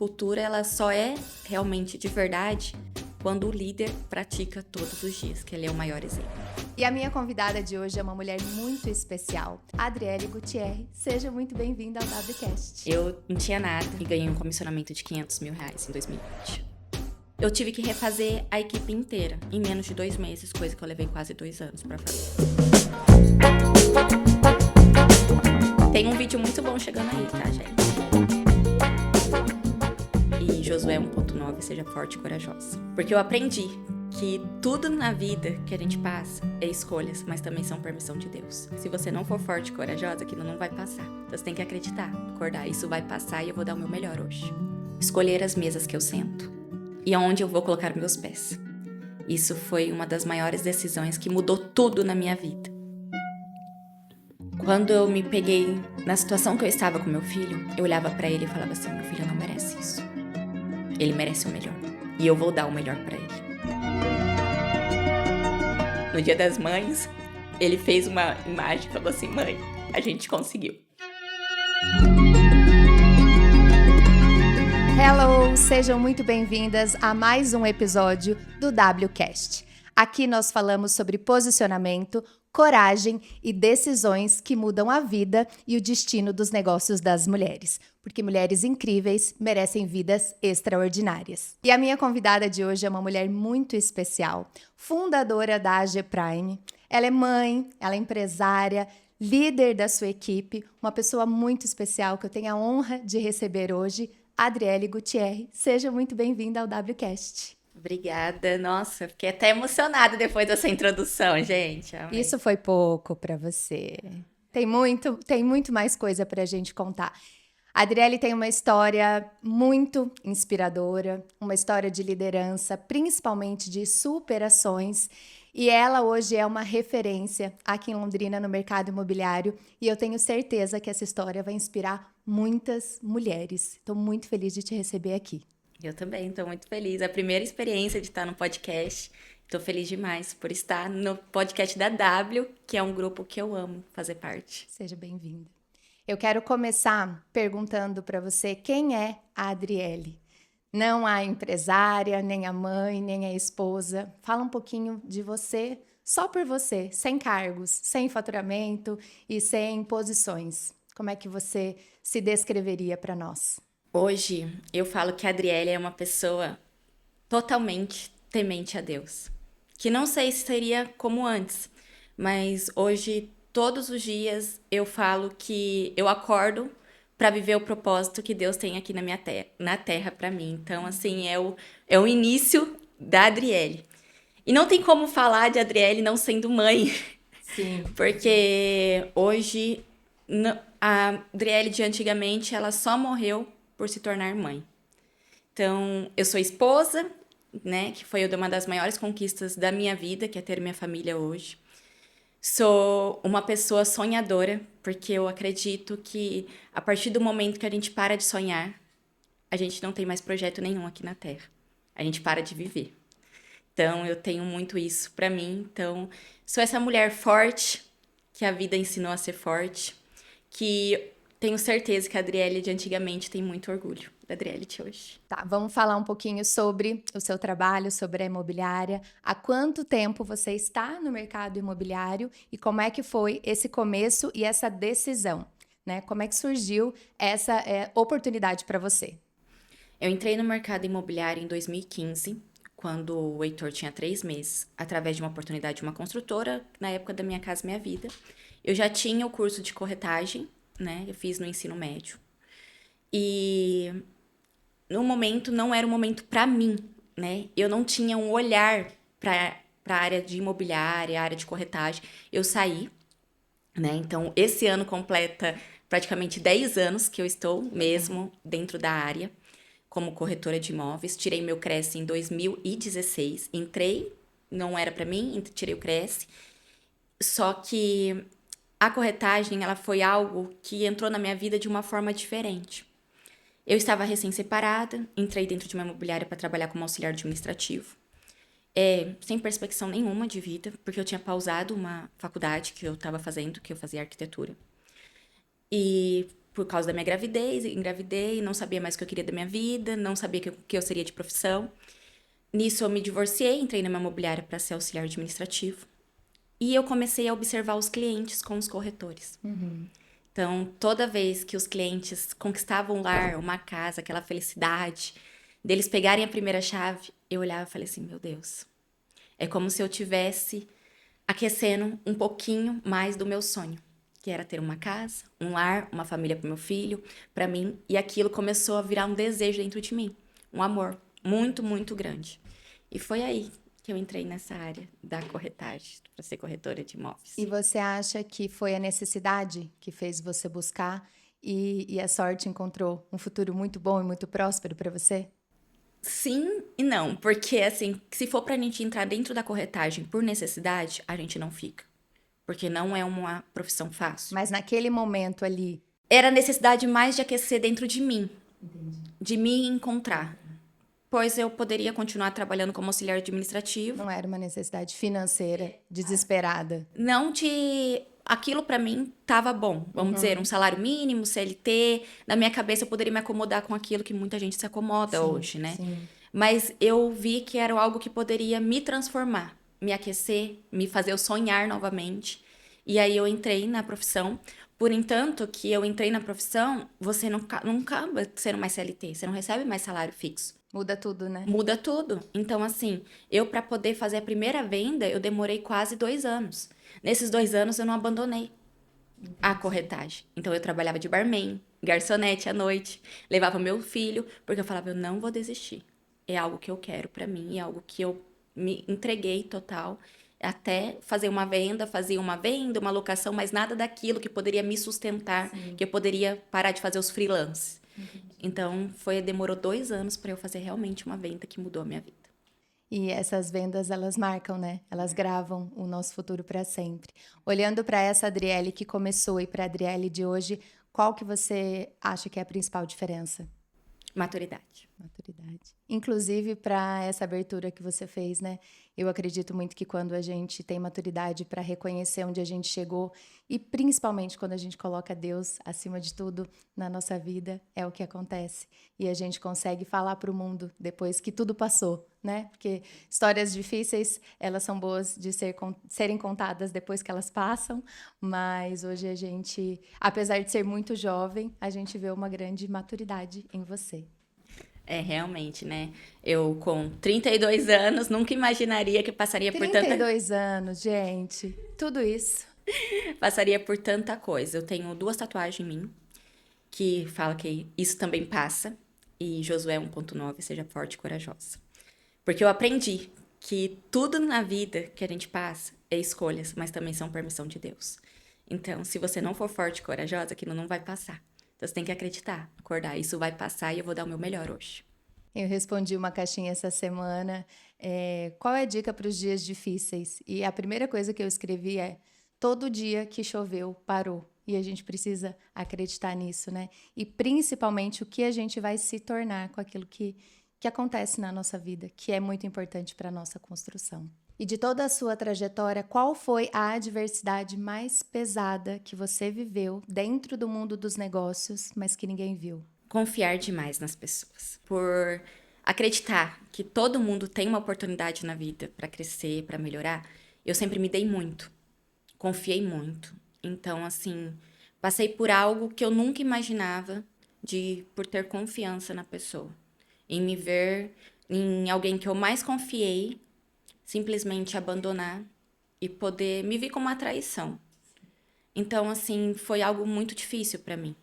cultura ela só é realmente de verdade quando o líder pratica todos os dias, que ele é o maior exemplo. E a minha convidada de hoje é uma mulher muito especial, Adriele Gutierrez. Seja muito bem-vinda ao WCast. Eu não tinha nada e ganhei um comissionamento de R$500 mil em 2020. Eu tive que refazer a equipe inteira em menos de 2 meses, coisa que eu levei quase 2 anos pra fazer. Tem um vídeo muito bom chegando aí, tá, gente? E Josué 1.9, seja forte e corajosa. Porque eu aprendi que tudo na vida que a gente passa é escolhas, mas também são permissão de Deus. Se você não for forte e corajosa, aquilo não vai passar. Então você tem que acreditar, acordar, isso vai passar e eu vou dar o meu melhor hoje. Escolher as mesas que eu sento e aonde eu vou colocar meus pés. Isso foi uma das maiores decisões que mudou tudo na minha vida. Quando eu me peguei na situação que eu estava com meu filho, eu olhava pra ele e falava assim, meu filho não merece isso. Ele merece o melhor. E eu vou dar o melhor pra ele. No Dia das Mães, ele fez uma imagem e falou assim, mãe, a gente conseguiu. Hello, sejam muito bem-vindas a mais um episódio do WCast. Aqui nós falamos sobre posicionamento, coragem e decisões que mudam a vida e o destino dos negócios das mulheres. Porque mulheres incríveis merecem vidas extraordinárias. E a minha convidada de hoje é uma mulher muito especial, fundadora da AG Prime. Ela é mãe, ela é empresária, líder da sua equipe, uma pessoa muito especial que eu tenho a honra de receber hoje, Adriele Gutierrez. Seja muito bem-vinda ao WCast. Obrigada. Nossa, fiquei até emocionada depois dessa introdução, gente. Amém. Isso foi pouco para você. Tem muito mais coisa para a gente contar. A Adriele tem uma história muito inspiradora, uma história de liderança, principalmente de superações. E ela hoje é uma referência aqui em Londrina no mercado imobiliário. E eu tenho certeza que essa história vai inspirar muitas mulheres. Estou muito feliz de te receber aqui. Eu também estou muito feliz. A primeira experiência de estar no podcast. Estou feliz demais por estar no podcast da W, que é um grupo que eu amo fazer parte. Seja bem-vinda. Eu quero começar perguntando para você quem é a Adriele. Não a empresária, nem a mãe, nem a esposa. Fala um pouquinho de você, só por você, sem cargos, sem faturamento e sem posições. Como é que você se descreveria para nós? Hoje, eu falo que a Adriele é uma pessoa totalmente temente a Deus. Que não sei se seria como antes, mas hoje, todos os dias, eu falo que eu acordo para viver o propósito que Deus tem aqui na terra para mim. Então, assim, é o início da Adriele. E não tem como falar de Adriele não sendo mãe. Sim. Porque hoje, a Adriele de antigamente, ela só morreu por se tornar mãe. Então, eu sou esposa, né, que foi uma das maiores conquistas da minha vida, que é ter minha família hoje. Sou uma pessoa sonhadora, porque eu acredito que a partir do momento que a gente para de sonhar, a gente não tem mais projeto nenhum aqui na Terra. A gente para de viver. Então, eu tenho muito isso pra mim. Então, sou essa mulher forte, que a vida ensinou a ser forte, que tenho certeza que a Adriele de antigamente tem muito orgulho da Adriele de hoje. Tá, vamos falar um pouquinho sobre o seu trabalho, sobre a imobiliária. Há quanto tempo você está no mercado imobiliário e como é que foi esse começo e essa decisão, né? Como é que surgiu essa oportunidade para você? Eu entrei no mercado imobiliário em 2015, quando o Heitor tinha 3 meses, através de uma oportunidade de uma construtora, na época da Minha Casa Minha Vida. Eu já tinha o curso de corretagem, né? Eu fiz no ensino médio. E no momento não era um momento para mim, né? Eu não tinha um olhar para a área de imobiliária, área de corretagem. Eu saí, né? Então, esse ano completa praticamente 10 anos que eu estou mesmo dentro da área como corretora de imóveis. Tirei meu Cresce em 2016. Entrei, não era para mim, tirei o Cresce. Só que a corretagem, ela foi algo que entrou na minha vida de uma forma diferente. Eu estava recém-separada, entrei dentro de uma imobiliária para trabalhar como auxiliar administrativo. Sem perspectiva nenhuma de vida, porque eu tinha pausado uma faculdade que eu estava fazendo, que eu fazia arquitetura. E por causa da minha gravidez, engravidei, não sabia mais o que eu queria da minha vida, não sabia o que eu seria de profissão. Nisso eu me divorciei, entrei numa imobiliária para ser auxiliar administrativo. E eu comecei a observar os clientes com os corretores. Então, toda vez que os clientes conquistavam um lar, uma casa, aquela felicidade, deles pegarem a primeira chave, eu olhava e falei assim, meu Deus, é como se eu tivesse aquecendo um pouquinho mais do meu sonho, que era ter uma casa, um lar, uma família para meu filho, para mim, e aquilo começou a virar um desejo dentro de mim, um amor muito, muito grande. E foi aí que eu entrei nessa área da corretagem, para ser corretora de imóveis. E você acha que foi a necessidade que fez você buscar e a sorte encontrou um futuro muito bom e muito próspero para você? Sim e não, porque assim, se for pra gente entrar dentro da corretagem por necessidade, a gente não fica. Porque não é uma profissão fácil. Mas naquele momento ali, Era a necessidade mais de aquecer dentro de mim, de me encontrar. Pois eu poderia continuar trabalhando como auxiliar administrativo. não era uma necessidade financeira desesperada. Não de. Aquilo pra mim tava bom. Vamos dizer, um salário mínimo, CLT. Na minha cabeça eu poderia me acomodar com aquilo que muita gente se acomoda hoje, né? Sim. Mas eu vi que era algo que poderia me transformar, me aquecer, me fazer eu sonhar novamente. E aí eu entrei na profissão. Por entanto, que eu entrei na profissão, você não acaba sendo mais CLT, você não recebe mais salário fixo. Muda tudo, né? Muda tudo. Então, assim, eu para poder fazer a primeira venda, eu demorei quase 2 anos. Nesses 2 anos, eu não abandonei a corretagem. Então, eu trabalhava de barman, garçonete à noite, levava meu filho, porque eu falava, eu não vou desistir. É algo que eu quero para mim, é algo que eu me entreguei total. Até fazer uma venda, fazia uma venda, uma locação, mas nada daquilo que poderia me sustentar, que eu poderia parar de fazer os freelances. Então, demorou 2 anos para eu fazer realmente uma venda que mudou a minha vida. E essas vendas, elas marcam, né? Elas gravam o nosso futuro para sempre. Olhando para essa Adriele que começou e para a Adriele de hoje, qual que você acha que é a principal diferença? Maturidade. Maturidade. Inclusive para essa abertura que você fez, né? Eu acredito muito que quando a gente tem maturidade para reconhecer onde a gente chegou e principalmente quando a gente coloca Deus acima de tudo na nossa vida, é o que acontece. E a gente consegue falar para o mundo depois que tudo passou, né? Porque histórias difíceis, elas são boas de serem contadas depois que elas passam, mas hoje a gente, apesar de ser muito jovem, a gente vê uma grande maturidade em você. É, realmente, né? Eu, com 32 anos, nunca imaginaria que passaria por tanta 32 anos, gente. Tudo isso. passaria por tanta coisa. Eu tenho 2 tatuagens em mim que fala que isso também passa. E Josué 1.9, seja forte e corajosa. Porque eu aprendi que tudo na vida que a gente passa é escolhas, mas também são permissão de Deus. Então, se você não for forte e corajosa, aquilo não vai passar. Então, você tem que acreditar, acordar. Isso vai passar e eu vou dar o meu melhor hoje. Eu respondi uma caixinha essa semana. Qual é a dica para os dias difíceis? E a primeira coisa que eu escrevi é: todo dia que choveu, parou. E a gente precisa acreditar nisso, né? E principalmente o que a gente vai se tornar com aquilo que acontece na nossa vida, que é muito importante para a nossa construção. E de toda a sua trajetória, qual foi a adversidade mais pesada que você viveu dentro do mundo dos negócios, mas que ninguém viu? Confiar demais nas pessoas. Por acreditar que todo mundo tem uma oportunidade na vida para crescer, para melhorar, eu sempre me dei muito. Confiei muito. Então, assim, passei por algo que eu nunca imaginava por ter confiança na pessoa. Em me ver em alguém que eu mais confiei, simplesmente abandonar e poder me ver como uma traição. Então, assim, foi algo muito difícil para mim.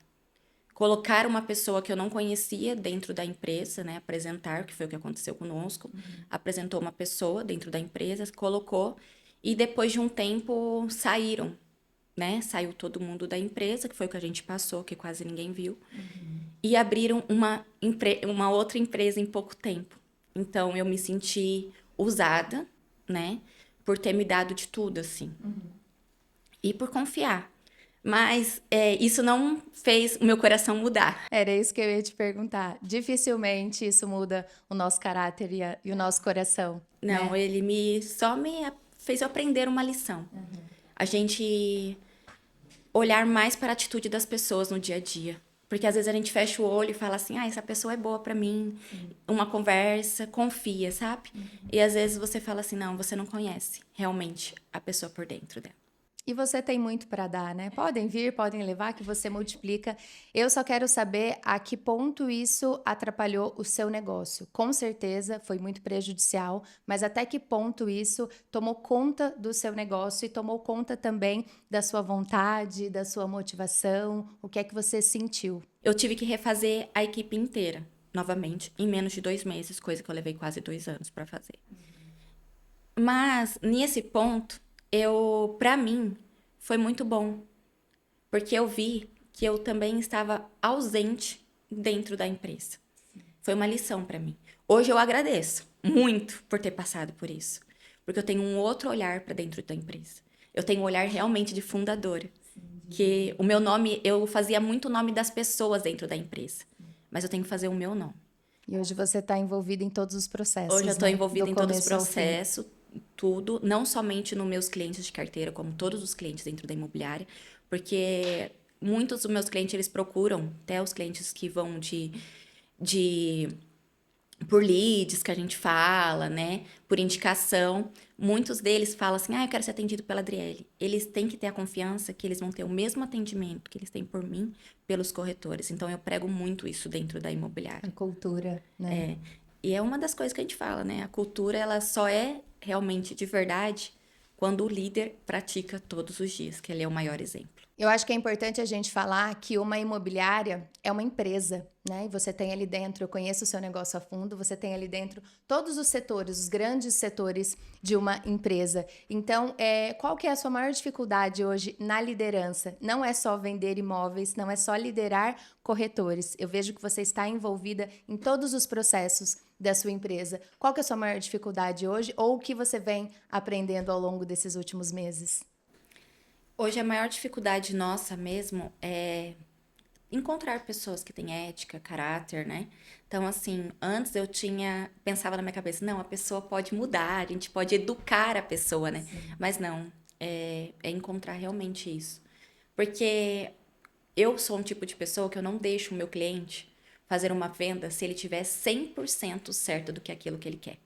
Colocar uma pessoa que eu não conhecia dentro da empresa, né? Apresentar, que foi o que aconteceu conosco. Apresentou uma pessoa dentro da empresa, colocou, e depois de um tempo saíram, né? Saiu todo mundo da empresa, que foi o que a gente passou, que quase ninguém viu. E abriram uma outra empresa em pouco tempo. Então, eu me senti usada, né? Por ter me dado de tudo, assim. E por confiar. Mas isso não fez o meu coração mudar. Era isso que eu ia te perguntar. Dificilmente isso muda o nosso caráter e o nosso coração. Não, né? ele só me fez eu aprender uma lição. A gente olhar mais para a atitude das pessoas no dia a dia. Porque às vezes a gente fecha o olho e fala assim, essa pessoa é boa pra mim, uma conversa, confia, sabe? E às vezes você fala assim, não, você não conhece realmente a pessoa por dentro dela. E você tem muito para dar, né? Podem vir, podem levar, que você multiplica. Eu só quero saber a que ponto isso atrapalhou o seu negócio. Com certeza foi muito prejudicial, mas até que ponto isso tomou conta do seu negócio e tomou conta também da sua vontade, da sua motivação? O que é que você sentiu? Eu tive que refazer a equipe inteira, novamente, em menos de 2 meses, coisa que eu levei quase 2 anos pra fazer. Mas, nesse ponto, pra mim, foi muito bom. Porque eu vi que eu também estava ausente dentro da empresa. Foi uma lição pra mim. Hoje eu agradeço muito por ter passado por isso. Porque eu tenho um outro olhar pra dentro da empresa. Eu tenho um olhar realmente de fundadora. Que o meu nome, eu fazia muito o nome das pessoas dentro da empresa. Mas eu tenho que fazer o meu nome. E hoje você está envolvida em todos os Hoje eu processos, estou né? Do envolvida em todos os começo ao fim. processos, tudo, não somente nos meus clientes de carteira, como todos os clientes dentro da imobiliária, porque muitos dos meus clientes, eles procuram, até os clientes que vão de por leads que a gente fala, né? Por indicação. Muitos deles falam assim, eu quero ser atendido pela Adriele. Eles têm que ter a confiança que eles vão ter o mesmo atendimento que eles têm por mim, pelos corretores. Então, eu prego muito isso dentro da imobiliária. A cultura, né? E é uma das coisas que a gente fala, né? A cultura, ela só é realmente de verdade quando o líder pratica todos os dias, que ele é o maior exemplo. Eu acho que é importante a gente falar que uma imobiliária é uma empresa, né? E você tem ali dentro, eu conheço o seu negócio a fundo, você tem ali dentro todos os setores, os grandes setores de uma empresa. Então, qual que é a sua maior dificuldade hoje na liderança? Não é só vender imóveis, não é só liderar corretores. Eu vejo que você está envolvida em todos os processos da sua empresa. Qual que é a sua maior dificuldade hoje ou o que você vem aprendendo ao longo desses últimos meses? Hoje, a maior dificuldade nossa mesmo é encontrar pessoas que têm ética, caráter, né? Então, assim, antes eu pensava na minha cabeça, não, a pessoa pode mudar, a gente pode educar a pessoa, né? Sim. Mas não, é encontrar realmente isso. Porque eu sou um tipo de pessoa que eu não deixo o meu cliente fazer uma venda se ele tiver 100% certo do que é aquilo que ele quer.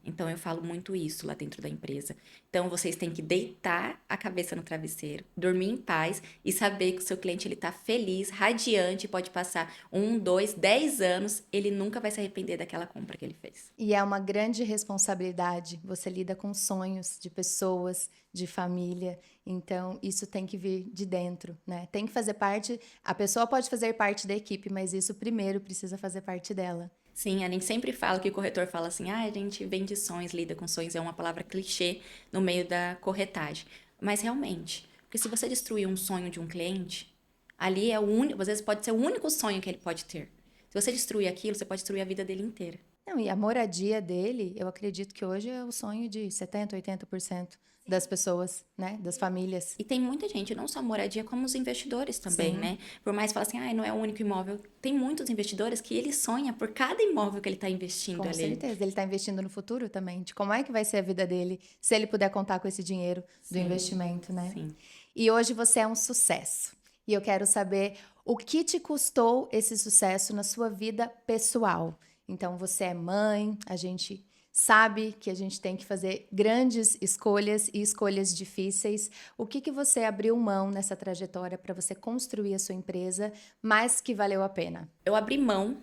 Então, eu falo muito isso lá dentro da empresa. Então, vocês têm que deitar a cabeça no travesseiro, dormir em paz e saber que o seu cliente está feliz, radiante, pode passar 1, 2, 10 anos, ele nunca vai se arrepender daquela compra que ele fez. E é uma grande responsabilidade. Você lida com sonhos de pessoas, de família. Então, isso tem que vir de dentro, né? Tem que fazer parte. A pessoa pode fazer parte da equipe, mas isso primeiro precisa fazer parte dela. Sim, a gente sempre fala que o corretor fala assim, a gente vende sonhos, lida com sonhos, é uma palavra clichê no meio da corretagem. Mas realmente, porque se você destruir um sonho de um cliente, ali é o único, às vezes pode ser o único sonho que ele pode ter. Se você destruir aquilo, você pode destruir a vida dele inteira. Não, e a moradia dele, eu acredito que hoje é o sonho de 70%, 80% das pessoas, né? Das famílias. E tem muita gente, não só moradia, como os investidores também, Sim. né? Por mais que fale assim, não é o único imóvel. Tem muitos investidores que ele sonha por cada imóvel que ele está investindo Com ali. certeza, ele está investindo no futuro também, de como é que vai ser a vida dele, se ele puder contar com esse dinheiro do investimento, né? Sim. E hoje você é um sucesso. E eu quero saber o que te custou esse sucesso na sua vida pessoal. Então, você é mãe, a gente sabe que a gente tem que fazer grandes escolhas e escolhas difíceis. O que você abriu mão nessa trajetória para você construir a sua empresa, mas que valeu a pena? Eu abri mão,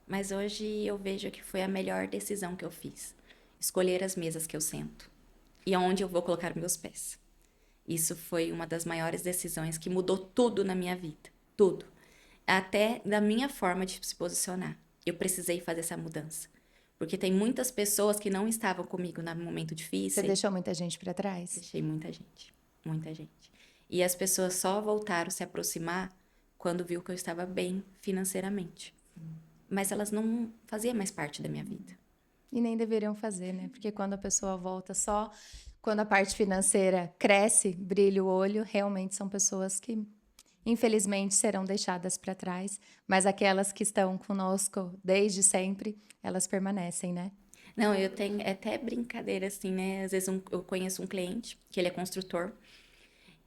mas hoje eu vejo que foi a melhor decisão que eu fiz. Escolher as mesas que eu sento e aonde eu vou colocar meus pés. Isso foi uma das maiores decisões que mudou tudo na minha vida. Tudo. Até da minha forma de se posicionar. Eu precisei fazer essa mudança. Porque tem muitas pessoas que não estavam comigo no momento difícil. Você deixou muita gente para trás? Deixei muita gente. Muita gente. E as pessoas só voltaram a se aproximar quando viu que eu estava bem financeiramente. Mas elas não faziam mais parte da minha vida. E nem deveriam fazer, né? Porque quando a pessoa volta só, quando a parte financeira cresce, brilha o olho, realmente são pessoas que, infelizmente, serão deixadas para trás. Mas aquelas que estão conosco desde sempre, elas permanecem, né? Não, eu tenho até brincadeira assim, né? Às vezes eu conheço um cliente, que ele é construtor,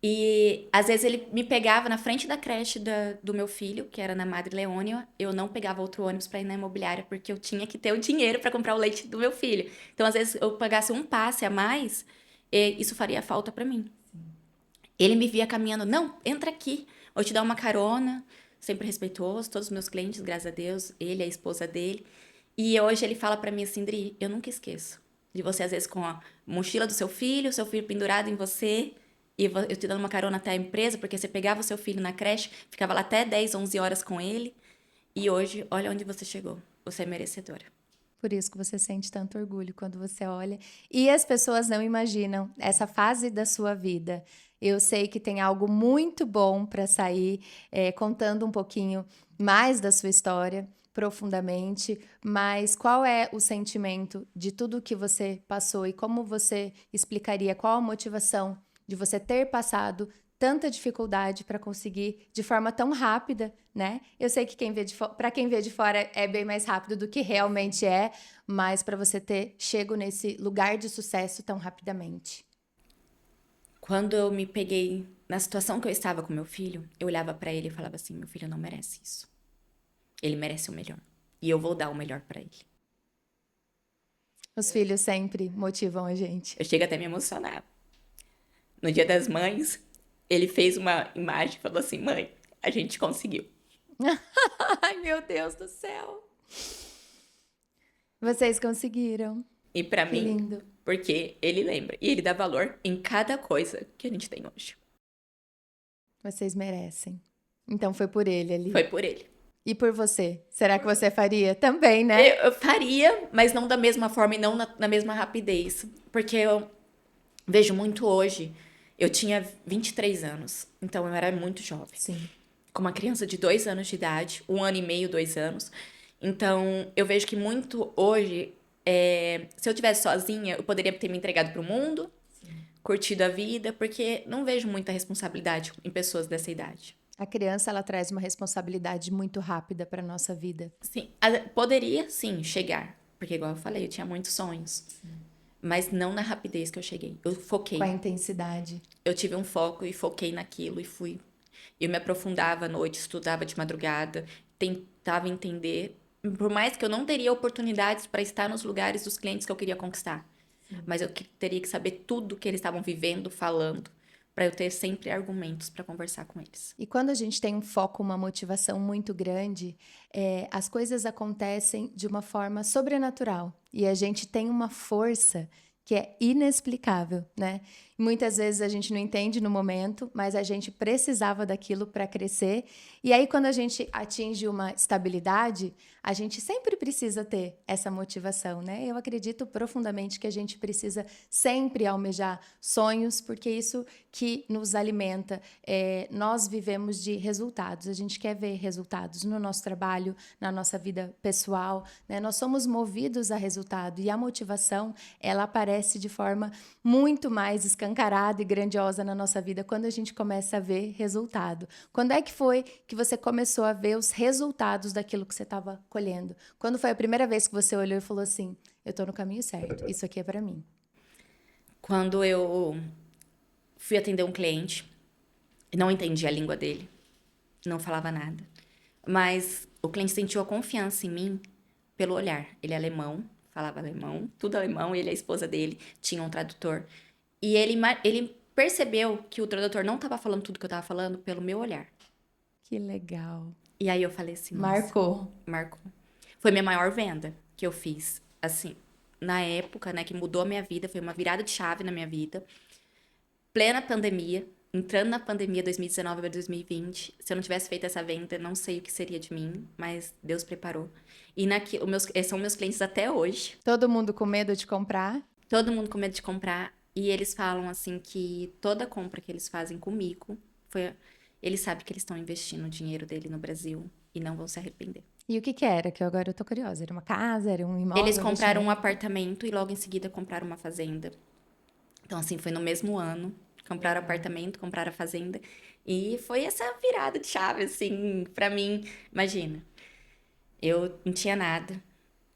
E às vezes ele me pegava na frente da creche do meu filho, que era na Madre Leônia. Eu não pegava outro ônibus para ir na imobiliária, porque eu tinha que ter o dinheiro para comprar o leite do meu filho. Então, às vezes, eu pagasse um passe a mais, isso faria falta para mim. Ele me via caminhando, não, entra aqui, vou te dar uma carona, sempre respeitoso, todos os meus clientes, graças a Deus, ele, a esposa dele. E hoje ele fala pra mim assim, Dri, eu nunca esqueço de você, às vezes, com a mochila do seu filho pendurado em você, e eu te dando uma carona até a empresa, porque você pegava o seu filho na creche, ficava lá até 10, 11 horas com ele, e hoje, olha onde você chegou. Você é merecedora. Por isso que você sente tanto orgulho quando você olha. E as pessoas não imaginam essa fase da sua vida. Eu sei que tem algo muito bom para sair, contando um pouquinho mais da sua história, profundamente, mas qual é o sentimento de tudo que você passou e como você explicaria qual a motivação de você ter passado tanta dificuldade para conseguir de forma tão rápida, né? Eu sei que para quem vê de fora é bem mais rápido do que realmente é, mas para você ter chego nesse lugar de sucesso tão rapidamente. Quando eu me peguei na situação que eu estava com meu filho, eu olhava pra ele e falava assim, meu filho não merece isso. Ele merece o melhor. E eu vou dar o melhor pra ele. Os filhos sempre motivam a gente. Eu chego até a me emocionar. No Dia das Mães, ele fez uma imagem e falou assim: mãe, a gente conseguiu. Ai, meu Deus do céu! Vocês conseguiram. E pra Que mim, lindo. porque ele lembra. E ele dá valor em cada coisa que a gente tem hoje. Vocês merecem. Então foi por ele Foi ali. por ele. E por você? Será que você faria? Também, né? Eu faria, mas não da mesma forma e não na mesma rapidez. Porque eu vejo muito hoje. Eu tinha 23 anos, então eu era muito jovem. Sim. Com uma criança de 2 anos de idade, 1 ano e meio, 2 anos. Então, eu vejo que muito hoje, se eu tivesse sozinha, eu poderia ter me entregado pro mundo, curtido a vida, porque não vejo muita responsabilidade em pessoas dessa idade. A criança, ela traz uma responsabilidade muito rápida para nossa vida. Sim, poderia sim chegar, porque igual eu falei, eu tinha muitos sonhos, mas não na rapidez que eu cheguei. Eu Com a foquei. intensidade. Eu tive um foco e foquei naquilo e fui. Eu me aprofundava à noite, estudava de madrugada, tentava entender. Por mais que eu não teria oportunidades para estar nos lugares dos clientes que eu queria conquistar, mas eu teria que saber tudo que eles estavam vivendo, falando, para eu ter sempre argumentos para conversar com eles. E quando a gente tem um foco, uma motivação muito grande, as coisas acontecem de uma forma sobrenatural. E a gente tem uma força que é inexplicável, né? Muitas vezes a gente não entende no momento, mas a gente precisava daquilo para crescer. E aí, quando a gente atinge uma estabilidade, a gente sempre precisa ter essa motivação, né? Eu acredito profundamente que a gente precisa sempre almejar sonhos, porque isso que nos alimenta. Nós vivemos de resultados, a gente quer ver resultados no nosso trabalho, na nossa vida pessoal, né? Nós somos movidos a resultado e a motivação, ela aparece de forma muito mais escancarada e grandiosa na nossa vida quando a gente começa a ver resultado. Quando é que foi que você começou a ver os resultados daquilo que você estava colhendo? Quando foi a primeira vez que você olhou e falou assim, eu estou no caminho certo, isso aqui é para mim? Quando eu fui atender um cliente, não entendi a língua dele, não falava nada, mas o cliente sentiu a confiança em mim pelo olhar. Ele é alemão, falava alemão, tudo alemão, ele e a esposa dele tinham um tradutor. E ele percebeu que o tradutor não estava falando tudo que eu estava falando pelo meu olhar. Que legal. E aí eu falei assim, nossa, Marcou. marcou. Foi minha maior venda que eu fiz, assim, na época, né, que mudou a minha vida, foi uma virada de chave na minha vida. Plena pandemia, entrando na pandemia 2019 para 2020. Se eu não tivesse feito essa venda, não sei o que seria de mim, mas Deus preparou. E são meus clientes até hoje. Todo mundo com medo de comprar? Todo mundo com medo de comprar. E eles falam assim que toda compra que eles fazem comigo foi. Eles sabem que eles estão investindo o dinheiro dele no Brasil e não vão se arrepender. E o que que era? Que agora eu tô curiosa. Era uma casa? Era um imóvel? Eles compraram um investimento? apartamento e logo em seguida compraram uma fazenda. Então, assim, foi no mesmo ano. Compraram apartamento, compraram a fazenda. E foi essa virada de chave, assim, pra mim. Imagina, eu não tinha nada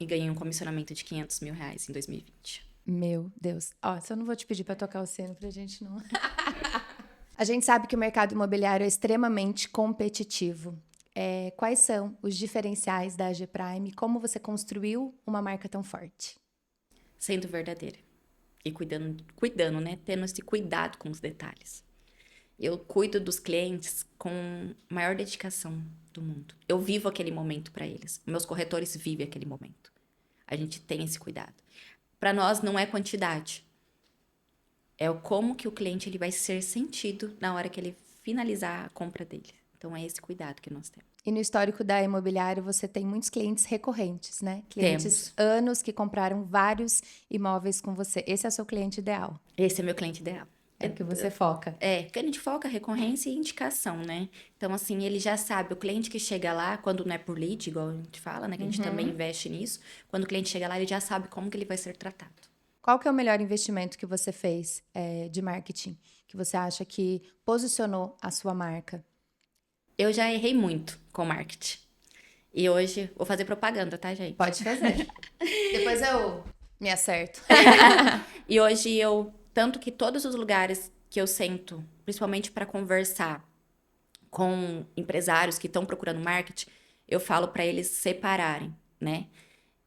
e ganhei um comissionamento de R$ 500 mil em 2020. Meu Deus. Ó, só não vou te pedir pra tocar o sino pra gente não. A gente sabe que o mercado imobiliário é extremamente competitivo. Quais são os diferenciais da AG Prime? Como você construiu uma marca tão forte? Sendo verdadeira e cuidando, né? Tendo esse cuidado com os detalhes. Eu cuido dos clientes com a maior dedicação do mundo. Eu vivo aquele momento para eles. Meus corretores vivem aquele momento. A gente tem esse cuidado. Para nós não é quantidade. É o como que o cliente ele vai ser sentido na hora que ele finalizar a compra dele. Então é esse cuidado que nós temos. E no histórico da imobiliária, você tem muitos clientes recorrentes, né? Clientes Temos. anos que compraram vários imóveis com você. Esse é o seu cliente ideal. Esse é meu cliente ideal. É o que você foca. Porque a gente foca recorrência e indicação, né? Então, assim, ele já sabe, o cliente que chega lá, quando não é por lead, igual a gente fala, né? Que a gente também investe nisso. Quando o cliente chega lá, ele já sabe como que ele vai ser tratado. Qual que é o melhor investimento que você fez de marketing? Que você acha que posicionou a sua marca? Eu já errei muito com marketing. E hoje, vou fazer propaganda, tá, gente? Pode fazer. Depois eu me acerto. E hoje tanto que todos os lugares que eu sento, principalmente para conversar com empresários que estão procurando marketing, eu falo para eles separarem, né?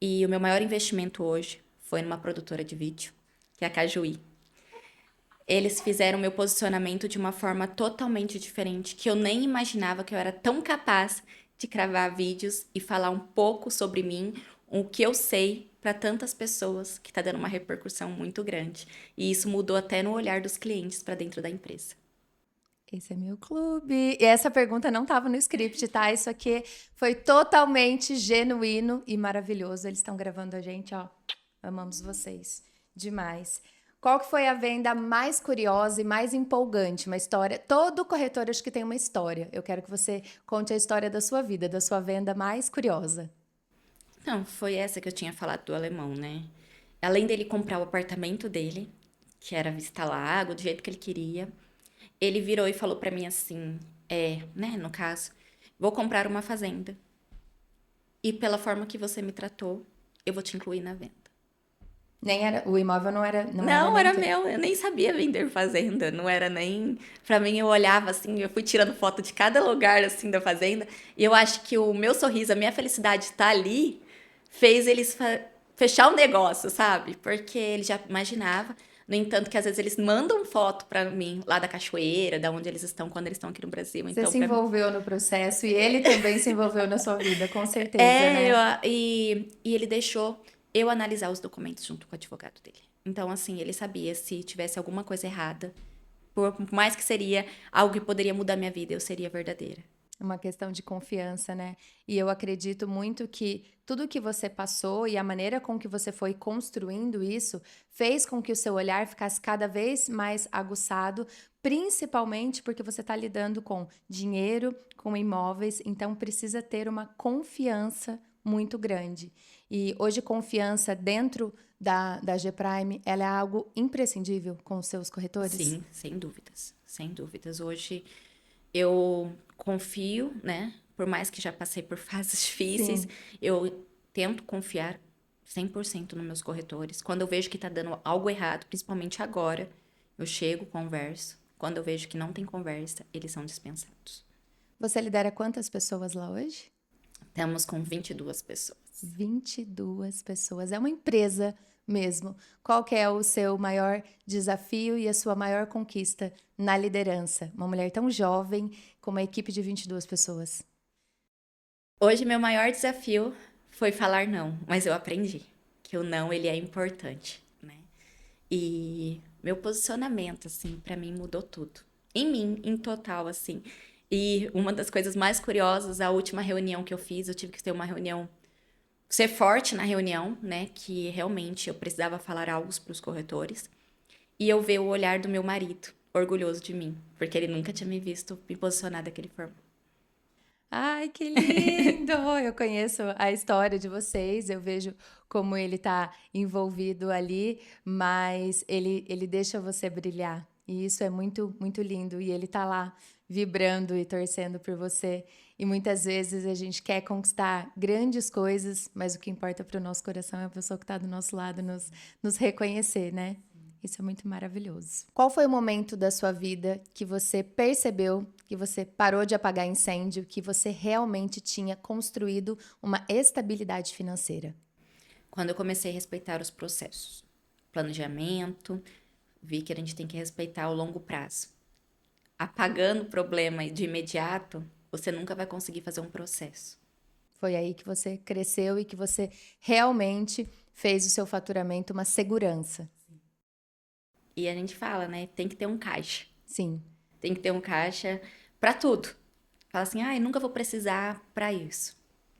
E o meu maior investimento hoje foi numa produtora de vídeo, que é a Cajuí. Eles fizeram meu posicionamento de uma forma totalmente diferente, que eu nem imaginava que eu era tão capaz de gravar vídeos e falar um pouco sobre mim, o que eu sei para tantas pessoas, que está dando uma repercussão muito grande. E isso mudou até no olhar dos clientes para dentro da empresa. Esse é meu clube. E essa pergunta não estava no script, tá? Isso aqui foi totalmente genuíno e maravilhoso. Eles estão gravando a gente, ó. Amamos vocês. Demais. Qual que foi a venda mais curiosa e mais empolgante? Uma história. Todo corretor acho que tem uma história. Eu quero que você conte a história da sua vida, da sua venda mais curiosa. Não, foi essa que eu tinha falado do alemão, né? Além dele comprar o apartamento dele, que era Vista Lago, do jeito que ele queria, ele virou e falou pra mim assim, né, no caso, vou comprar uma fazenda. E pela forma que você me tratou, eu vou te incluir na venda. Nem era, o imóvel não era, Não, nem era teu. meu, eu nem sabia vender fazenda, não era nem... Pra mim, eu olhava assim, eu fui tirando foto de cada lugar, assim, da fazenda, e eu acho que o meu sorriso, a minha felicidade de estar ali, fez eles fechar o negócio, sabe? Porque ele já imaginava, no entanto, que às vezes eles mandam foto pra mim, lá da cachoeira, da onde eles estão, quando eles estão aqui no Brasil, Você então se pra mim... envolveu no processo e ele também se envolveu na sua vida, com certeza, né? E ele deixou eu analisar os documentos junto com o advogado dele. Então, assim, ele sabia se tivesse alguma coisa errada, por mais que seria algo que poderia mudar minha vida, eu seria verdadeira. Uma questão de confiança, né? E eu acredito muito que tudo que você passou e a maneira com que você foi construindo isso fez com que o seu olhar ficasse cada vez mais aguçado, principalmente porque você está lidando com dinheiro, com imóveis, então precisa ter uma confiança muito grande. E hoje confiança dentro da G-Prime, ela é algo imprescindível com os seus corretores? Sim, sem dúvidas. Sem dúvidas. Hoje eu confio, né? Por mais que já passei por fases difíceis, Sim. eu tento confiar 100% nos meus corretores. Quando eu vejo que tá dando algo errado, principalmente agora, eu chego, converso. Quando eu vejo que não tem conversa, eles são dispensados. Você lidera quantas pessoas lá hoje? Estamos com 22 pessoas. 22 pessoas. É uma empresa mesmo. Qual que é o seu maior desafio e a sua maior conquista na liderança? Uma mulher tão jovem com uma equipe de 22 pessoas. Hoje, meu maior desafio foi falar não, mas eu aprendi que o não, ele é importante, né? E meu posicionamento, assim, pra mim mudou tudo. Em mim, em total, assim. E uma das coisas mais curiosas, a última reunião que eu fiz, eu tive que ter uma reunião, ser forte na reunião, né? Que realmente eu precisava falar algo pros corretores. E eu ver o olhar do meu marido, orgulhoso de mim, porque ele nunca tinha me visto me posicionar daquele forma. Ai, que lindo! Eu conheço a história de vocês, eu vejo como ele está envolvido ali, mas ele deixa você brilhar. E isso é muito, muito lindo. E ele está lá vibrando e torcendo por você. E muitas vezes a gente quer conquistar grandes coisas, mas o que importa para o nosso coração é a pessoa que está do nosso lado nos reconhecer, né? Isso é muito maravilhoso. Qual foi o momento da sua vida que você percebeu que você parou de apagar incêndio, que você realmente tinha construído uma estabilidade financeira? Quando eu comecei a respeitar os processos, planejamento, vi que a gente tem que respeitar o longo prazo. Apagando o problema de imediato, você nunca vai conseguir fazer um processo. Foi aí que você cresceu e que você realmente fez o seu faturamento uma segurança. E a gente fala, né? Tem que ter um caixa. Sim. Tem que ter um caixa para tudo. Fala assim, eu nunca vou precisar para isso.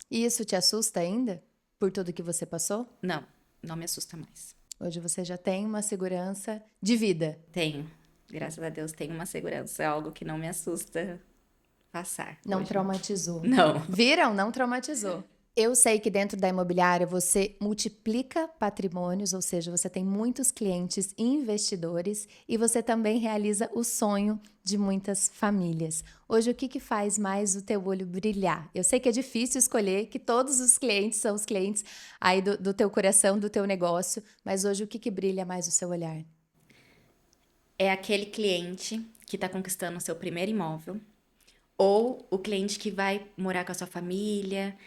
E isso te assusta ainda? Por tudo que você passou? Não, não me assusta mais. Hoje você já tem uma segurança de vida. Tenho. Graças a Deus tenho uma segurança, é algo que não me assusta passar. Não hoje. traumatizou. Não. Viram? Não traumatizou. Eu sei que dentro da imobiliária você multiplica patrimônios, ou seja, você tem muitos clientes investidores e você também realiza o sonho de muitas famílias. Hoje, o que faz mais o teu olho brilhar? Eu sei que é difícil escolher, que todos os clientes são os clientes aí do teu coração, do teu negócio, mas hoje o que brilha mais o seu olhar? É aquele cliente que está conquistando o seu primeiro imóvel, ou o cliente que vai morar com a sua família,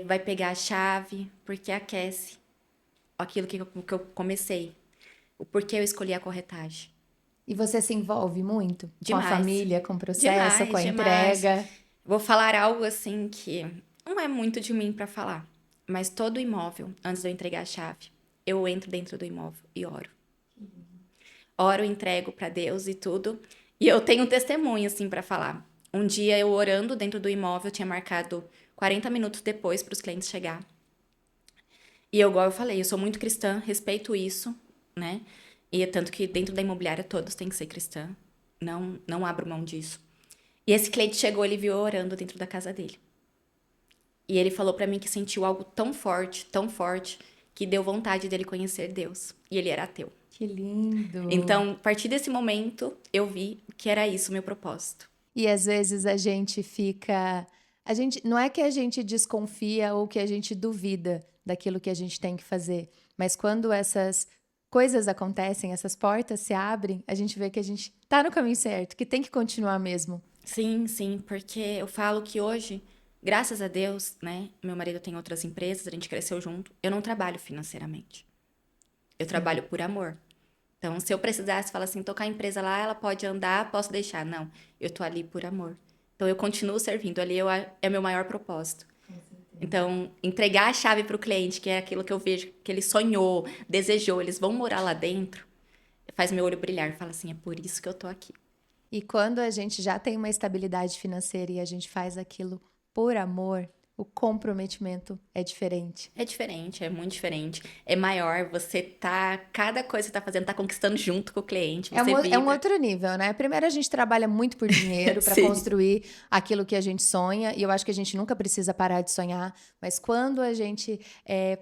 vai pegar a chave, porque aquece aquilo que eu comecei. O porquê eu escolhi a corretagem. E você se envolve muito com a Demais. família, com o processo, com a Demais. entrega? Vou falar algo assim que não é muito de mim para falar, mas todo imóvel, antes de eu entregar a chave, eu entro dentro do imóvel e oro. Oro, entrego para Deus e tudo. E eu tenho um testemunho assim para falar. Um dia eu orando dentro do imóvel, eu tinha marcado 40 minutos depois para os clientes chegar. E eu, igual eu falei, eu sou muito cristã, respeito isso, né? E é tanto que dentro da imobiliária todos têm que ser cristã. Não abro mão disso. E esse cliente chegou, ele viu eu orando dentro da casa dele. E ele falou pra mim que sentiu algo tão forte, que deu vontade dele conhecer Deus. E ele era ateu. Que lindo! Então, a partir desse momento, eu vi que era isso o meu propósito. E às vezes a gente fica. Não é que a gente desconfia ou que a gente duvida daquilo que a gente tem que fazer, mas quando essas coisas acontecem, essas portas se abrem, a gente vê que a gente tá no caminho certo, que tem que continuar mesmo. Sim, porque eu falo que hoje, graças a Deus, né? Meu marido tem outras empresas, a gente cresceu junto. Eu não trabalho financeiramente. Eu trabalho por amor. Então, se eu precisasse falar assim, tocar a empresa lá, ela pode andar, posso deixar. Não, eu tô ali por amor. Então, eu continuo servindo. Ali é meu maior propósito. Então, entregar a chave para o cliente, que é aquilo que eu vejo que ele sonhou, desejou, eles vão morar lá dentro, faz meu olho brilhar. Fala assim, é por isso que eu tô aqui. E quando a gente já tem uma estabilidade financeira e a gente faz aquilo por amor, o comprometimento é diferente. É diferente, é muito diferente. É maior, cada coisa que você tá fazendo, tá conquistando junto com o cliente, você É um vibra. outro nível, né? Primeiro a gente trabalha muito por dinheiro para Sim. construir aquilo que a gente sonha, e eu acho que a gente nunca precisa parar de sonhar, mas quando a gente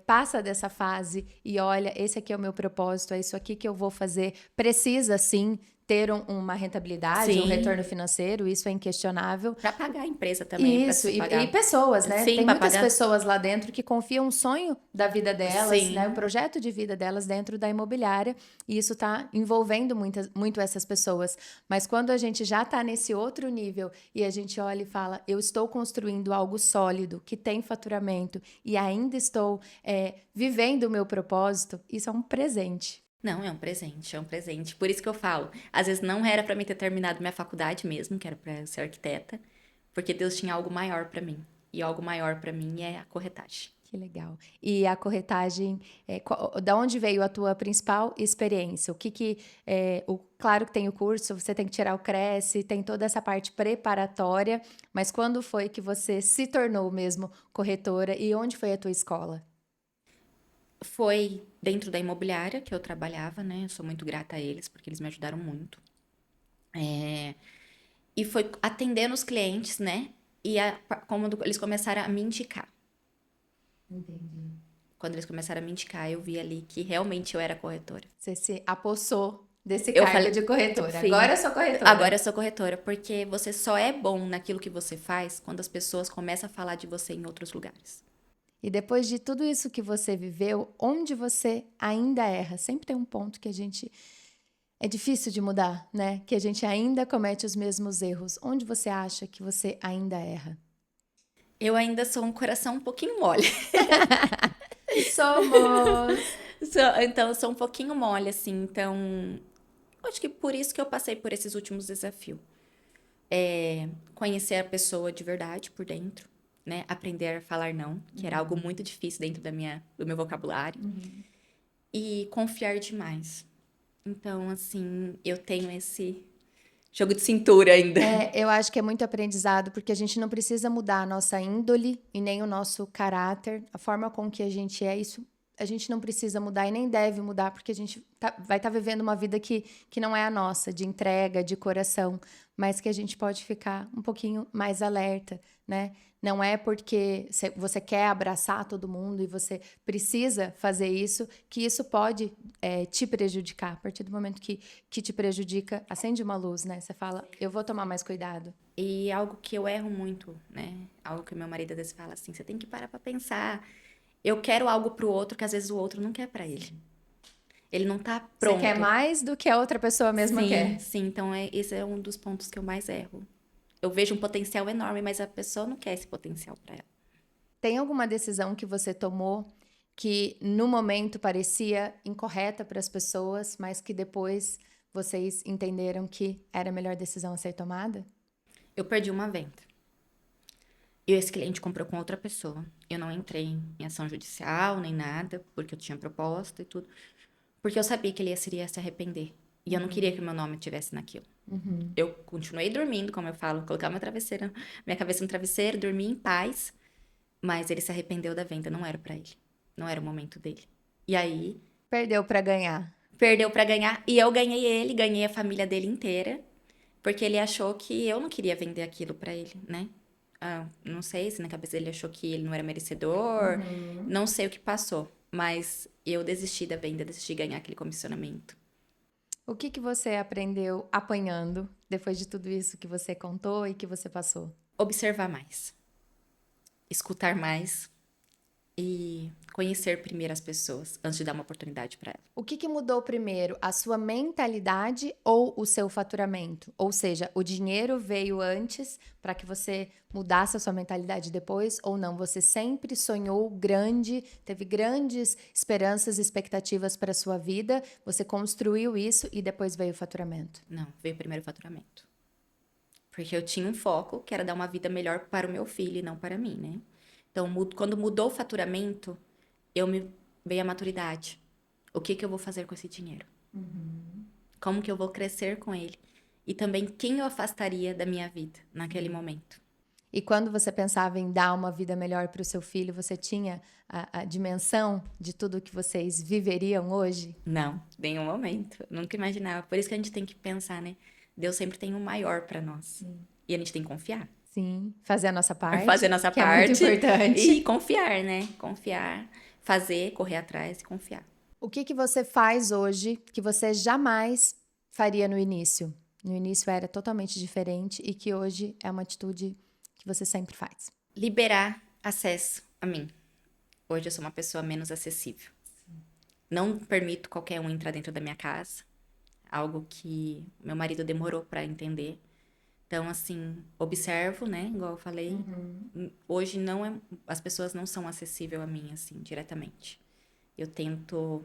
passa dessa fase e olha, esse aqui é o meu propósito, é isso aqui que eu vou fazer, precisa sim ter uma rentabilidade, Sim. um retorno financeiro, isso é inquestionável. Pra pagar a empresa também. Isso, pra pagar. e pessoas, né? Sim, Tem pra muitas pagar. pessoas lá dentro que confiam o sonho da vida delas, Sim. né? O projeto de vida delas dentro da imobiliária, e isso está envolvendo muito essas pessoas. Mas quando a gente já está nesse outro nível e a gente olha e fala, eu estou construindo algo sólido, que tem faturamento e ainda estou vivendo o meu propósito, isso é um presente. Não, é um presente. Por isso que eu falo, às vezes não era pra mim ter terminado minha faculdade mesmo, que era pra ser arquiteta, porque Deus tinha algo maior pra mim. E algo maior pra mim é a corretagem. Que legal. E a corretagem, da onde veio a tua principal experiência? Claro que tem o curso, você tem que tirar o Cresce, tem toda essa parte preparatória, mas quando foi que você se tornou mesmo corretora e onde foi a tua escola? Foi dentro da imobiliária que eu trabalhava, né? Eu sou muito grata a eles, porque eles me ajudaram muito. E foi atendendo os clientes, né? E como eles começaram a me indicar. Entendi. Quando eles começaram a me indicar, eu vi ali que realmente eu era corretora. Você se apossou desse Eu cargo falei, de corretora. sim. Agora eu sou corretora. Agora eu sou corretora, porque você só é bom naquilo que você faz quando as pessoas começam a falar de você em outros lugares. E depois de tudo isso que você viveu, onde você ainda erra? Sempre tem um ponto que a gente É difícil de mudar, né? Que a gente ainda comete os mesmos erros. Onde você acha que você ainda erra? Eu ainda sou um coração um pouquinho mole. Somos! Então, eu sou um pouquinho mole, assim. Então, eu acho que por isso que eu passei por esses últimos desafios. Conhecer a pessoa de verdade por dentro, né? Aprender a falar não, que era algo muito difícil dentro do meu vocabulário. E confiar demais. Então, assim, eu tenho esse jogo de cintura ainda. Eu acho que é muito aprendizado, porque a gente não precisa mudar a nossa índole e nem o nosso caráter, a forma com que a gente é. Isso a gente não precisa mudar e nem deve mudar, porque a gente vai estar vivendo uma vida que não é a nossa, de entrega, de coração, mas que a gente pode ficar um pouquinho mais alerta, né? Não é porque você quer abraçar todo mundo e você precisa fazer isso, que isso pode te prejudicar. A partir do momento que te prejudica, acende uma luz, né? Você fala, eu vou tomar mais cuidado. E algo que eu erro muito, né? Algo que meu marido às vezes fala assim, você tem que parar pra pensar. Eu quero algo pro outro que às vezes o outro não quer pra ele. Ele não tá Você quer pronto. mais do que a outra pessoa mesma Sim, quer. sim. Então, esse é um dos pontos que eu mais erro. Eu vejo um potencial enorme, mas a pessoa não quer esse potencial pra ela. Tem alguma decisão que você tomou que no momento parecia incorreta para as pessoas, mas que depois vocês entenderam que era a melhor decisão a ser tomada? Eu perdi uma venda. E esse cliente comprou com outra pessoa. Eu não entrei em ação judicial nem nada, porque eu tinha proposta e tudo. Porque eu sabia que ele iria se arrepender. E eu não queria que o meu nome estivesse naquilo. Eu continuei dormindo, como eu falo, colocar minha cabeça no travesseiro, dormi em paz. Mas ele se arrependeu da venda, não era pra ele. Não era o momento dele. E aí, Perdeu para ganhar. perdeu pra ganhar. E eu ganhei ele, ganhei a família dele inteira. Porque ele achou que eu não queria vender aquilo pra ele, né? Não sei se na cabeça dele achou que ele não era merecedor. Não sei o que passou. Mas eu desisti da venda, desisti de ganhar aquele comissionamento. O que você aprendeu apanhando depois de tudo isso que você contou e que você passou? Observar mais. Escutar mais. E conhecer primeiro as pessoas antes de dar uma oportunidade pra ela. O que mudou primeiro, a sua mentalidade ou o seu faturamento? Ou seja, o dinheiro veio antes para que você mudasse a sua mentalidade depois ou não? Você sempre sonhou grande, teve grandes esperanças e expectativas para a sua vida, você construiu isso e depois veio o faturamento? Não, veio primeiro o faturamento. Porque eu tinha um foco que era dar uma vida melhor para o meu filho e não para mim, né? Então, quando mudou o faturamento, veio a maturidade. O que eu vou fazer com esse dinheiro? Como que eu vou crescer com ele? E também quem eu afastaria da minha vida naquele momento. E quando você pensava em dar uma vida melhor para o seu filho, você tinha a dimensão de tudo que vocês viveriam hoje? Não, nenhum momento. Eu nunca imaginava. Por isso que a gente tem que pensar, né? Deus sempre tem o maior para nós. E a gente tem que confiar. Sim, fazer a nossa parte, Fazer a nossa que parte. é muito importante. E confiar, né? Confiar, fazer, correr atrás e confiar. O que você faz hoje que você jamais faria no início? No início era totalmente diferente e que hoje é uma atitude que você sempre faz. Liberar acesso a mim. Hoje eu sou uma pessoa menos acessível. Não permito qualquer um entrar dentro da minha casa. Algo que meu marido demorou para entender. Então, assim, observo, né? Igual eu falei. Hoje as pessoas não são acessíveis a mim, assim, diretamente. Eu tento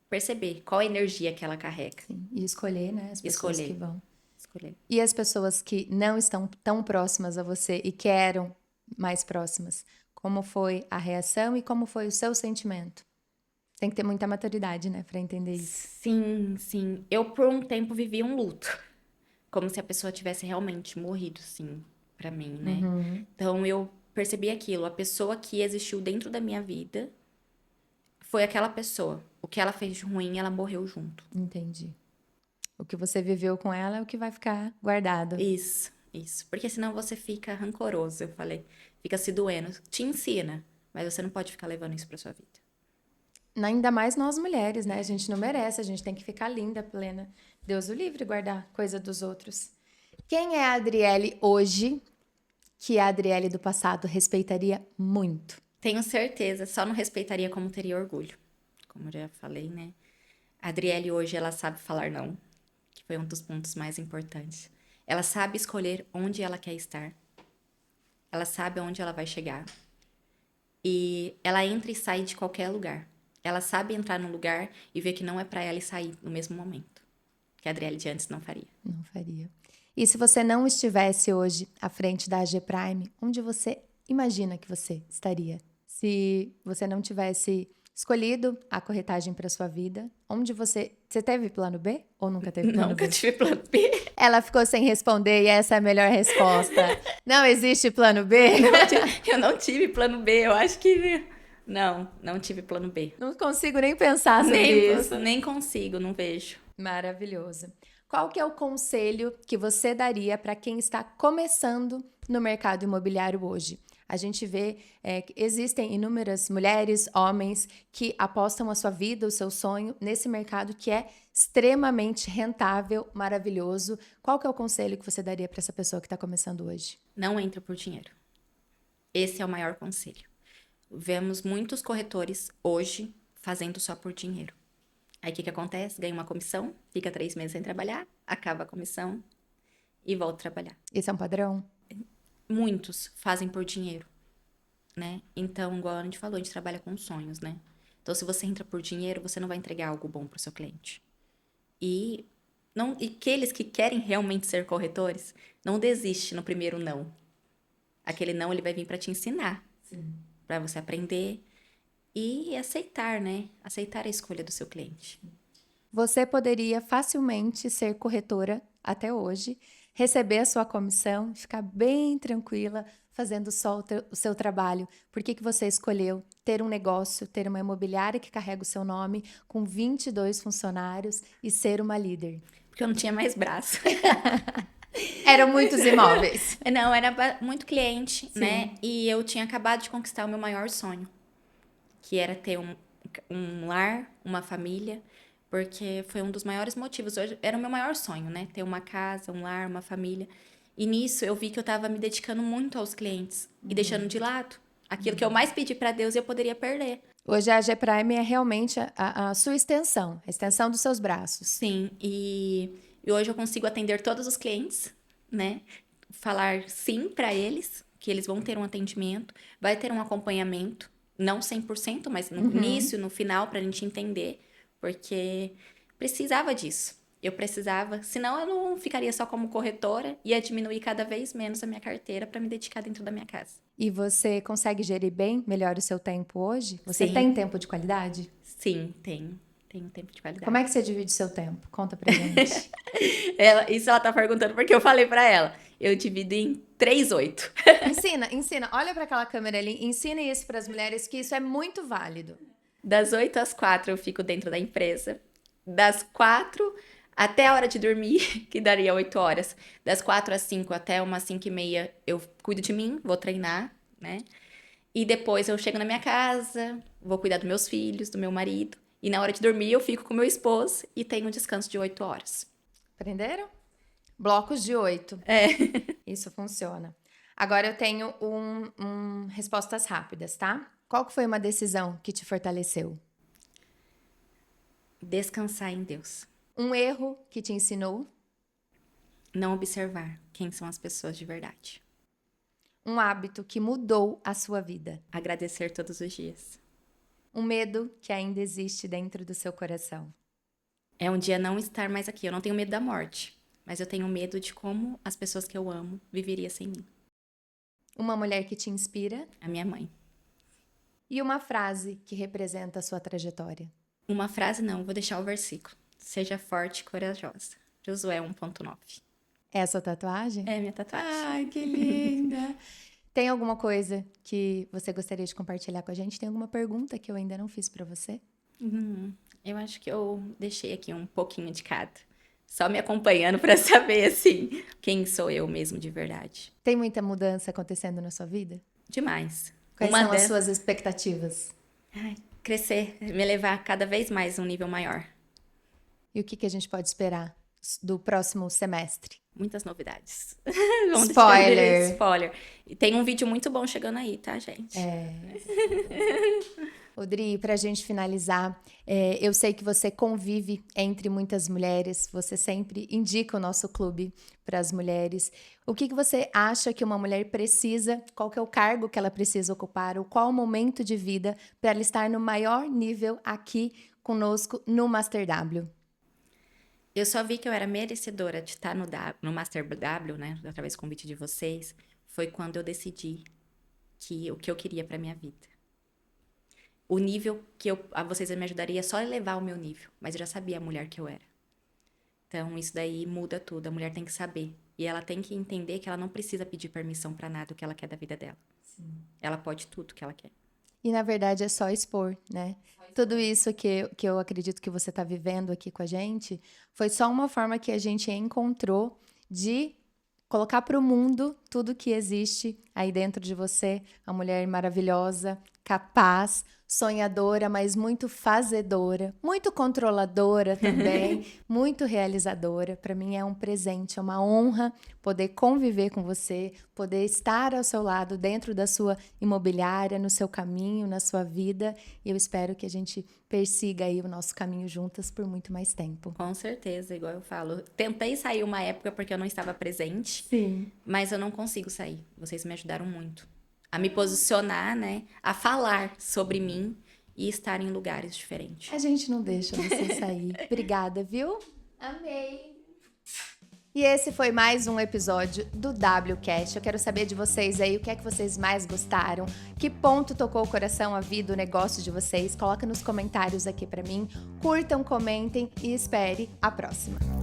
perceber qual a energia que ela carrega. Sim, e escolher, né, as pessoas que vão. Escolher. E as pessoas que não estão tão próximas a você e que eram mais próximas, como foi a reação e como foi o seu sentimento? Tem que ter muita maturidade, né, para entender isso. Sim, sim. Eu, por um tempo, vivi um luto. Como se a pessoa tivesse realmente morrido, sim, pra mim, né? Então, eu percebi aquilo. A pessoa que existiu dentro da minha vida foi aquela pessoa. O que ela fez de ruim, ela morreu junto. Entendi. O que você viveu com ela é o que vai ficar guardado. Isso, isso. Porque senão você fica rancoroso, eu falei. Fica se doendo. Te ensina, mas você não pode ficar levando isso pra sua vida. Ainda mais nós mulheres, né? A gente não merece, a gente tem que ficar linda, plena. Deus o livre guardar coisa dos outros. Quem é a Adriele hoje que a Adriele do passado respeitaria muito? Tenho certeza, só não respeitaria como teria orgulho. Como eu já falei, né? A Adriele hoje, ela sabe falar não, que foi um dos pontos mais importantes. Ela sabe escolher onde ela quer estar. Ela sabe aonde ela vai chegar. E ela entra e sai de qualquer lugar. Ela sabe entrar num lugar e ver que não é pra ela e sair no mesmo momento. Que a Adriele de antes não faria. Não faria. E se você não estivesse hoje à frente da AG Prime, onde você imagina que você estaria? Se você não tivesse escolhido a corretagem para sua vida, onde você... Você teve plano B ou nunca teve plano Nunca B? tive plano B. Ela ficou sem responder e essa é a melhor resposta. Não existe plano B? Eu não tive plano B, eu acho que... Não tive plano B. Não consigo nem pensar sobre isso. Nem consigo, não vejo. Maravilhoso. Qual que é o conselho que você daria para quem está começando no mercado imobiliário hoje? A gente vê que existem inúmeras mulheres, homens que apostam a sua vida, o seu sonho nesse mercado que é extremamente rentável, maravilhoso. Qual que é o conselho que você daria para essa pessoa que está começando hoje? Não entra por dinheiro. Esse é o maior conselho. Vemos muitos corretores hoje fazendo só por dinheiro. Aí o que acontece? Ganha uma comissão, fica 3 meses sem trabalhar, acaba a comissão e volta a trabalhar. Esse é um padrão? Muitos fazem por dinheiro, né? Então, igual a gente falou, a gente trabalha com sonhos, né? Então, se você entra por dinheiro, você não vai entregar algo bom para o seu cliente. E aqueles que querem realmente ser corretores, não desiste no primeiro não. Aquele não, ele vai vir para te ensinar, para você aprender e aceitar, né? Aceitar a escolha do seu cliente. Você poderia facilmente ser corretora até hoje, receber a sua comissão, ficar bem tranquila, fazendo só o seu trabalho. Por que você escolheu ter um negócio, ter uma imobiliária que carrega o seu nome, com 22 funcionários e ser uma líder? Porque eu não tinha mais braço. Eram muitos imóveis. Não, era muito cliente, Sim. né? E eu tinha acabado de conquistar o meu maior sonho, que era ter um lar, uma família, porque foi um dos maiores motivos. Hoje era o meu maior sonho, né? Ter uma casa, um lar, uma família. E nisso eu vi que eu estava me dedicando muito aos clientes e deixando de lado aquilo que eu mais pedi para Deus e eu poderia perder. Hoje a AG Prime é realmente a sua extensão, a extensão dos seus braços. Sim, e hoje eu consigo atender todos os clientes, né? Falar sim para eles, que eles vão ter um atendimento, vai ter um acompanhamento, não 100%, mas no início, no final, para a gente entender, porque precisava disso. Eu precisava, senão eu não ficaria só como corretora, ia diminuir cada vez menos a minha carteira para me dedicar dentro da minha casa. E você consegue gerir bem, melhor o seu tempo hoje? Você Sim. tem tempo de qualidade? Sim, tenho tempo de qualidade. Como é que você divide o seu tempo? Conta pra gente. Isso ela tá perguntando porque eu falei pra ela. Eu divido em 3/8. Ensina. Olha pra aquela câmera ali. Ensina isso pras mulheres, que isso é muito válido. Das 8 às 4 eu fico dentro da empresa. Das 4 até a hora de dormir, que daria 8 horas. Das 4 às 5 até umas 5:30 eu cuido de mim, vou treinar, né? E depois eu chego na minha casa, vou cuidar dos meus filhos, do meu marido. E na hora de dormir eu fico com meu esposo e tenho um descanso de 8 horas. Aprenderam? Blocos de 8. É. Isso funciona. Agora eu tenho respostas rápidas, tá? Qual que foi uma decisão que te fortaleceu? Descansar em Deus. Um erro que te ensinou? Não observar quem são as pessoas de verdade. Um hábito que mudou a sua vida? Agradecer todos os dias. Um medo que ainda existe dentro do seu coração? É um dia não estar mais aqui. Eu não tenho medo da morte, mas eu tenho medo de como as pessoas que eu amo viveriam sem mim. Uma mulher que te inspira? A minha mãe. E uma frase que representa a sua trajetória? Uma frase não, vou deixar o versículo. Seja forte e corajosa. Josué 1:9. É a sua tatuagem? É minha tatuagem. Ai, que linda! Tem alguma coisa que você gostaria de compartilhar com a gente? Tem alguma pergunta que eu ainda não fiz pra você? Eu acho que eu deixei aqui um pouquinho de cada. Só me acompanhando pra saber, assim, quem sou eu mesmo de verdade. Tem muita mudança acontecendo na sua vida? Demais. Quais são as suas expectativas? Crescer, me levar cada vez mais a um nível maior. E o que a gente pode esperar do próximo semestre? Muitas novidades. Spoiler! Spoiler. E tem um vídeo muito bom chegando aí, tá, gente? Odri, pra gente finalizar, eu sei que você convive entre muitas mulheres, você sempre indica o nosso clube para as mulheres. O que você acha que uma mulher precisa, qual que é o cargo que ela precisa ocupar, ou qual o momento de vida para ela estar no maior nível aqui conosco no Master W? Eu só vi que eu era merecedora de estar no Master W, né? Através do convite de vocês. Foi quando eu decidi o que eu queria pra minha vida. O nível que vocês me ajudariam só a elevar o meu nível. Mas eu já sabia a mulher que eu era. Então, isso daí muda tudo. A mulher tem que saber. E ela tem que entender que ela não precisa pedir permissão pra nada o que ela quer da vida dela. Sim. Ela pode tudo que ela quer. E, na verdade, é só expor, né? Tudo isso que eu acredito que você está vivendo aqui com a gente foi só uma forma que a gente encontrou de colocar para o mundo tudo que existe aí dentro de você, a mulher maravilhosa, capaz, sonhadora, mas muito fazedora, muito controladora também, muito realizadora. Para mim é um presente, é uma honra poder conviver com você, poder estar ao seu lado dentro da sua imobiliária, no seu caminho, na sua vida. E eu espero que a gente persiga aí o nosso caminho juntas por muito mais tempo. Com certeza, igual eu falo. Tentei sair uma época porque eu não estava presente. Sim. Mas eu não consigo sair. Vocês me ajudaram muito a me posicionar, né? A falar sobre mim e estar em lugares diferentes. A gente não deixa você sair. Obrigada, viu? Amei! E esse foi mais um episódio do WCast. Eu quero saber de vocês aí o que é que vocês mais gostaram, que ponto tocou o coração, a vida, o negócio de vocês. Coloca nos comentários aqui pra mim. Curtam, comentem e espere a próxima.